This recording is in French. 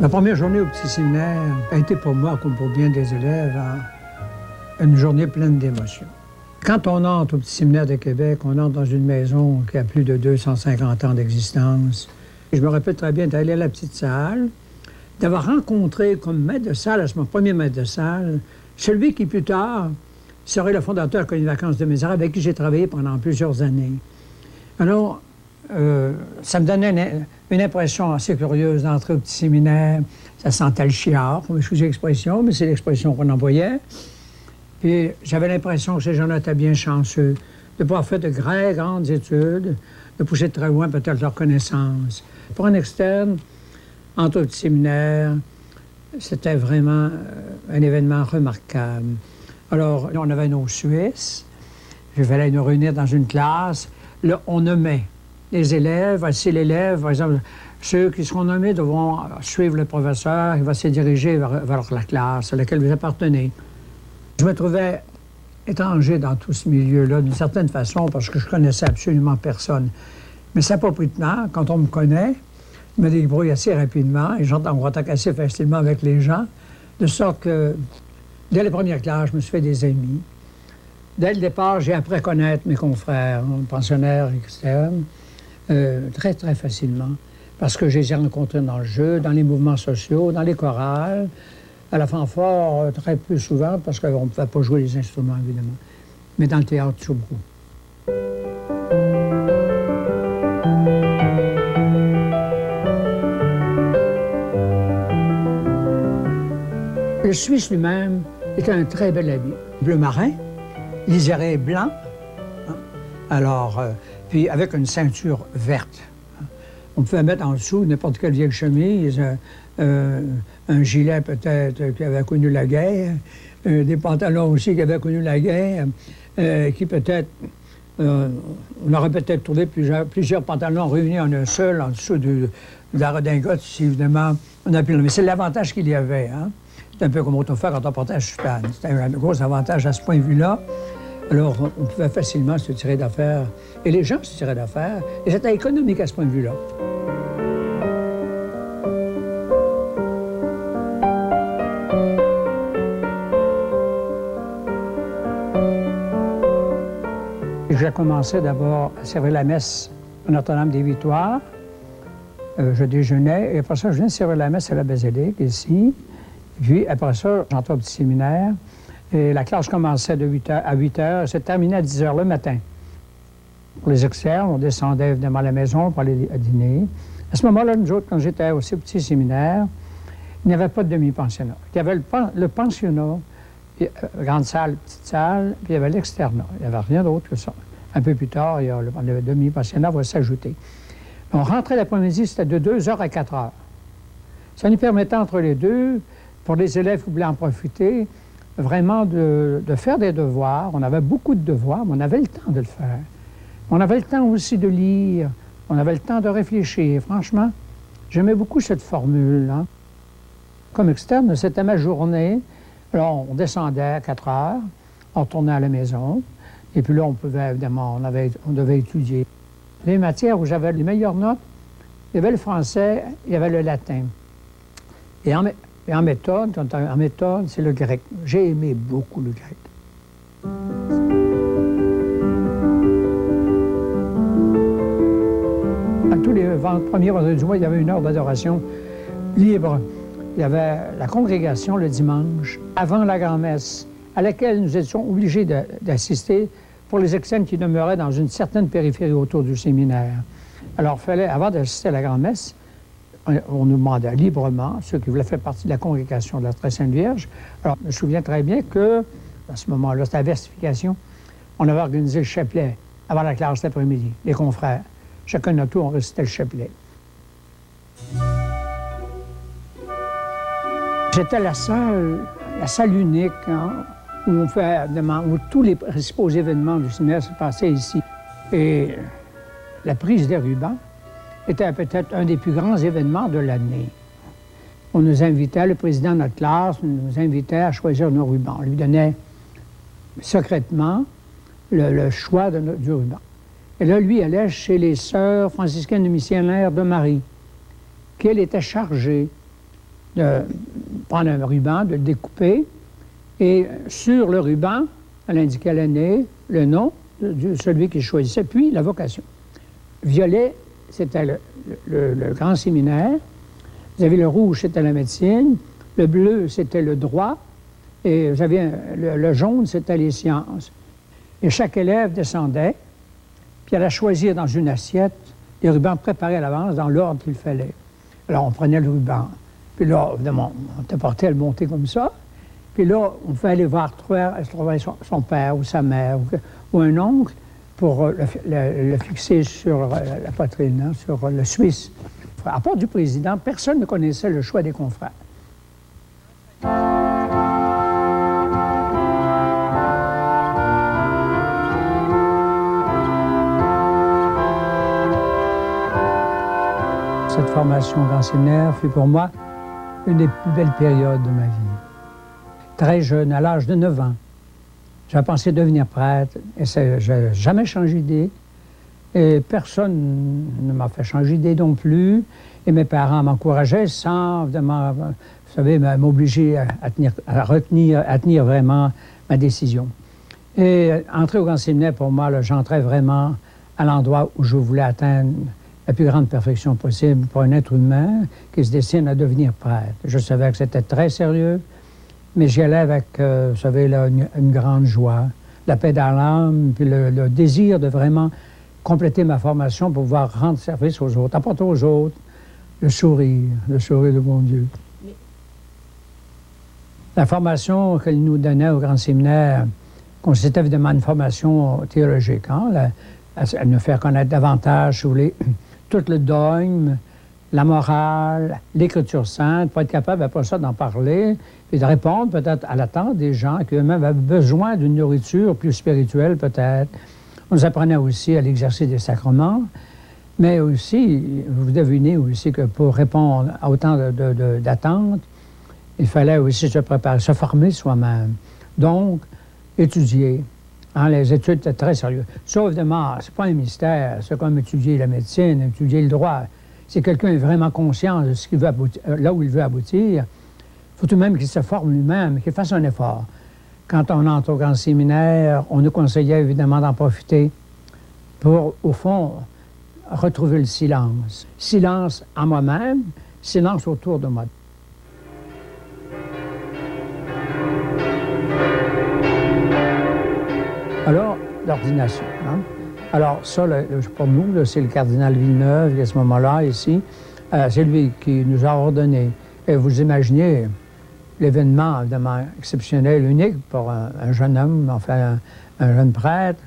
La première journée au petit séminaire a été pour moi, comme pour bien des élèves, une journée pleine d'émotions. Quand on entre au petit séminaire de Québec, on entre dans une maison qui a plus de 250 ans d'existence. Je me rappelle très bien d'aller à la petite salle, d'avoir rencontré comme maître de salle, à mon premier maître de salle, celui qui plus tard serait le fondateur de Colonie de vacances de Mézières, avec qui j'ai travaillé pendant plusieurs années. Alors, ça me donnait une impression assez curieuse d'entrer au petit séminaire. Ça sentait le chiard, pour m'excuser l'expression, mais c'est l'expression qu'on envoyait. Puis j'avais l'impression que ces gens-là étaient bien chanceux de pouvoir faire de très grandes études, de pousser très loin peut-être leur connaissance. Pour un externe, entrer au petit séminaire, c'était vraiment un événement remarquable. Alors, on avait nos Suisses. Il fallait nous réunir dans une classe. Là, on nommait les élèves. Voici l'élève, par exemple, ceux qui seront nommés devront suivre le professeur. Il va se diriger vers la classe à laquelle vous appartenez. Je me trouvais étranger dans tout ce milieu-là, d'une certaine façon, parce que je connaissais absolument personne. Mais ça n'a pas pris de temps. Quand on me connaît, je me débrouille assez rapidement et j'entends en contact assez facilement avec les gens, de sorte que, dès les premières classes, je me suis fait des amis. Dès le départ, j'ai appris à connaître mes confrères, pensionnaires externes, très, très facilement, parce que je les ai rencontrés dans le jeu, dans les mouvements sociaux, dans les chorales, à la fanfare, très peu souvent, parce qu'on ne pouvait pas jouer les instruments, évidemment, mais dans le théâtre, tout beaucoup. Le Suisse lui-même était un très bel habit. Bleu marin, liséré blanc, hein? Alors, puis avec une ceinture verte. Hein? On pouvait mettre en dessous n'importe quelle vieille chemise, un gilet peut-être qui avait connu la guerre, des pantalons aussi qui avaient connu la guerre, qui peut-être... on aurait peut-être trouvé plusieurs pantalons réunis en un seul, en dessous de la redingote, si évidemment on a pu... Mais c'est l'avantage qu'il y avait, hein? C'est un peu comme autrefois quand on portait un soutane. C'était un gros avantage à ce point de vue-là. Alors, on pouvait facilement se tirer d'affaire. Et les gens se tiraient d'affaire. Et c'était économique à ce point de vue-là. J'ai commencé d'abord à servir la messe à Notre-Dame-des-Victoires. Je déjeunais. Et après ça, je venais servir la messe à la basilique, ici. Puis, après ça, j'entrais au petit séminaire. Et la classe commençait de 8 h à 8 h, se terminait à 10 h le matin. Pour les externes, on descendait évidemment à la maison pour aller à dîner. À ce moment-là, nous autres, quand j'étais aussi au petit séminaire, il n'y avait pas de demi-pensionnat. Il y avait le pensionnat, puis, grande salle, petite salle, puis il y avait l'externat. Il n'y avait rien d'autre que ça. Un peu plus tard, le demi-pensionnat va s'ajouter. On rentrait l'après-midi, c'était de 2 h à 4 h. Ça nous permettait entre les deux, pour les élèves qui voulaient en profiter, vraiment de faire des devoirs. On avait beaucoup de devoirs, mais on avait le temps de le faire. On avait le temps aussi de lire, on avait le temps de réfléchir. Franchement, j'aimais beaucoup cette formule. Hein. Comme externe, c'était ma journée. Alors, on descendait à 4 h, on retournait à la maison, et puis là, on pouvait, évidemment, on devait étudier. Les matières où j'avais les meilleures notes, il y avait le français, il y avait le latin. Et en méthode, c'est le grec. J'ai aimé beaucoup le grec. À tous les premiers vendredis du mois, il y avait une heure d'adoration libre. Il y avait la congrégation le dimanche, avant la grand-messe, à laquelle nous étions obligés d'assister pour les externes qui demeuraient dans une certaine périphérie autour du séminaire. Alors, il fallait, avant d'assister à la grand-messe, on nous demandait librement, ceux qui voulaient faire partie de la congrégation de la Très Sainte Vierge. Alors, je me souviens très bien que, à ce moment-là, c'était la versification, on avait organisé le chapelet avant la classe l'après-midi, les confrères. Chacun de notre tour, on récitait le chapelet. C'était la salle unique, hein, où tous les principaux événements du séminaire se passaient ici. Et la prise des rubans était peut-être un des plus grands événements de l'année. On nous invitait, le président de notre classe nous invitait à choisir nos rubans. On lui donnait secrètement le choix du ruban. Et là, lui allait chez les sœurs franciscaines du missionnaire de Marie, qu'elle était chargée de prendre un ruban, de le découper, et sur le ruban, elle indiquait l'année, le nom de celui qui choisissait, puis la vocation. Violet, c'était le grand séminaire. Vous avez le rouge, c'était la médecine. Le bleu, c'était le droit. Et vous avez le jaune, c'était les sciences. Et chaque élève descendait, puis elle a choisi dans une assiette des rubans préparés à l'avance dans l'ordre qu'il fallait. Alors, on prenait le ruban. Puis là, évidemment, on était porté à le monter comme ça. Puis là, on pouvait aller voir trouver son père ou sa mère ou un oncle pour le fixer sur la poitrine, hein, sur le Suisse. À part du président, personne ne connaissait le choix des confrères. Cette formation au grand séminaire fut pour moi une des plus belles périodes de ma vie. Très jeune, à l'âge de 9 ans, j'ai pensé devenir prêtre et je n'ai jamais changé d'idée. Et personne ne m'a fait changer d'idée non plus. Et mes parents m'encourageaient sans, évidemment, vous savez, m'obliger à tenir vraiment ma décision. Et entrer au grand séminaire, pour moi, j'entrais vraiment à l'endroit où je voulais atteindre la plus grande perfection possible pour un être humain qui se destine à devenir prêtre. Je savais que c'était très sérieux, mais j'y allais avec, vous savez, là, une grande joie, la paix dans l'âme, puis le désir de vraiment compléter ma formation pour pouvoir rendre service aux autres, apporter aux autres le sourire de bon Dieu. La formation qu'elle nous donnait au grand séminaire consistait évidemment d'une formation théologique, hein, à nous faire connaître davantage, si vous voulez, tout le dogme, la morale, l'écriture sainte, pour être capable, après ça, d'en parler et de répondre peut-être à l'attente des gens qui eux-mêmes avaient besoin d'une nourriture plus spirituelle, peut-être. On nous apprenait aussi à l'exercice des sacrements, mais aussi, vous devinez aussi que pour répondre à autant d'attentes, il fallait aussi se préparer, se former soi-même. Donc, étudier. Hein, les études étaient très sérieuses. Ça, évidemment, c'est pas un mystère. C'est comme étudier la médecine, étudier le droit. Si quelqu'un est vraiment conscient de ce qu'il veut là où il veut aboutir, il faut tout de même qu'il se forme lui-même, qu'il fasse un effort. Quand on entre au grand séminaire, on nous conseillait évidemment d'en profiter pour, au fond, retrouver le silence. Silence en moi-même, silence autour de moi. Alors, l'ordination. Hein? Alors, ça, pour nous, c'est le cardinal Villeneuve, à ce moment-là, ici. C'est lui qui nous a ordonné. Et vous imaginez l'événement, évidemment, exceptionnel, unique pour un jeune homme, enfin, un jeune prêtre,